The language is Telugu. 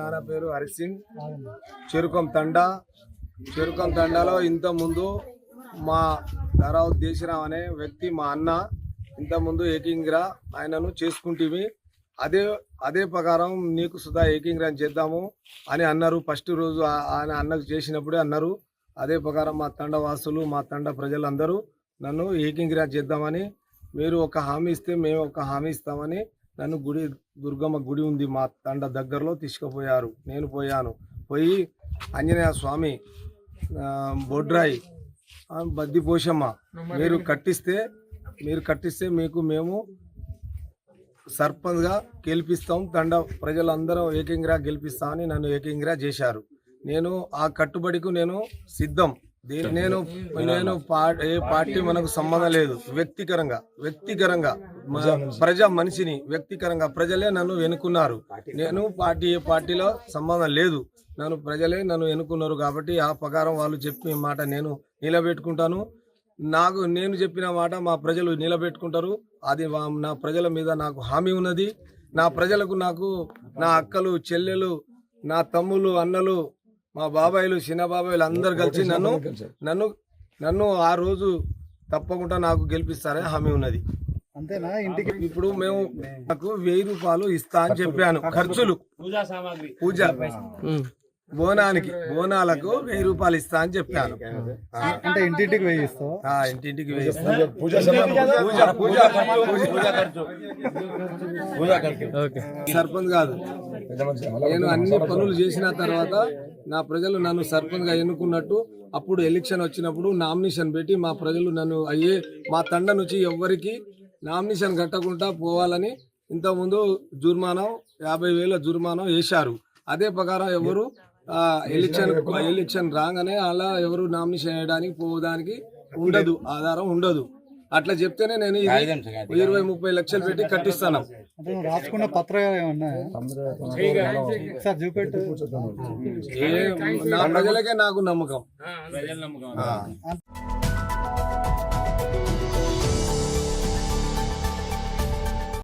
నాన్న పేరు హరిసింగ్, చెరుకం తండాలో ఇంత ముందు మా ధారావు దేశరావు అనే వ్యక్తి మా అన్న ఇంత ముందు ఏకింగ్రా ఆయనను చేసుకుంటేవి. అదే ప్రకారం నీకు సుధా ఏకింగ్రా చేద్దాము అని అన్నారు. ఫస్ట్ రోజు ఆయన అన్నకు చేసినప్పుడే అన్నారు. అదే ప్రకారం మా తండ వాసులు మా తండ ప్రజలందరూ నన్ను ఏకింగ్రా చేద్దామని మీరు ఒక హామీ ఇస్తే మేము ఒక హామీ ఇస్తామని నన్ను దుర్గమ్మ గుడి ఉంది మా తండ దగ్గరలో తీసుకుపోయారు. నేను పోయి ఆంజనేయ స్వామి, బొడ్రాయి, బద్ది పోషమ్మ మీరు కట్టిస్తే మీకు మేము సర్పంచ్గా గెలిపిస్తాం, తండ ప్రజలందరూ ఏకంగా గెలిపిస్తామని నన్ను ఏకంగా చేశారు. నేను ఆ కట్టుబడికు నేను సిద్ధం. నేను ఏ పార్టీ మనకు సంబంధం లేదు. వ్యక్తిగతంగా ప్రజా మనిషిని వ్యక్తిగతంగా ప్రజలే నన్ను ఎన్నుకున్నారు. నేను ఏ పార్టీలో సంబంధం లేదు. ప్రజలే నన్ను ఎన్నుకున్నారు కాబట్టి ఆ ప్రకారం వాళ్ళు చెప్పిన మాట నేను నిలబెట్టుకుంటాను. నేను చెప్పిన మాట మా ప్రజలు నిలబెట్టుకుంటారు. అది నా ప్రజల మీద నాకు హామీ ఉన్నది. నా ప్రజలకు నా అక్కలు, చెల్లెలు, నా తమ్ముళ్ళు, అన్నలు, మా బాబాయిలు, చిన్న బాబాయిలు అందరు కలిసి నన్ను ఆ రోజు తప్పకుండా నాకు గెలిపిస్తారని హామీ ఉన్నది. అంతేనా? ఇంటికి ఇప్పుడు మేము నాకు 1000 రూపాయలు ఇస్తా అని చెప్పాను. ఖర్చులు పూజ బోనాలకు 1000 రూపాయలు ఇస్తా అని చెప్పాను. అంటే ఇంటింటికి వేయిస్తావు? ఇంటింటికి వేయిస్తా. సర్పంచ్ కాదు, నేను అన్ని పనులు చేసిన తర్వాత నా ప్రజలు నన్ను సర్పంచ్ గా ఎన్నుకున్నట్టు అప్పుడు ఎలక్షన్ వచ్చినప్పుడు నామినేషన్ పెట్టి మా ప్రజలు నన్ను మా తండ నుంచి ఎవ్వరికి నామినేషన్ కట్టకుండా పోవాలని ఇంతకుముందు జుర్మానం 50,000 జుర్మానం వేశారు. అదే ప్రకారం ఎవరు ఎలక్షన్ రాగానే అలా ఎవరు నామినేషన్ వేయడానికి పోవడానికి ఆధారం ఉండదు. అట్లా చెప్తేనే నేను 20-30 లక్షలు పెట్టి కట్టిస్తాను. రాసుకున్న పత్రాలు ఏమన్నా చూపెట్టు. నా ప్రజలకే నాకు నమ్మకం.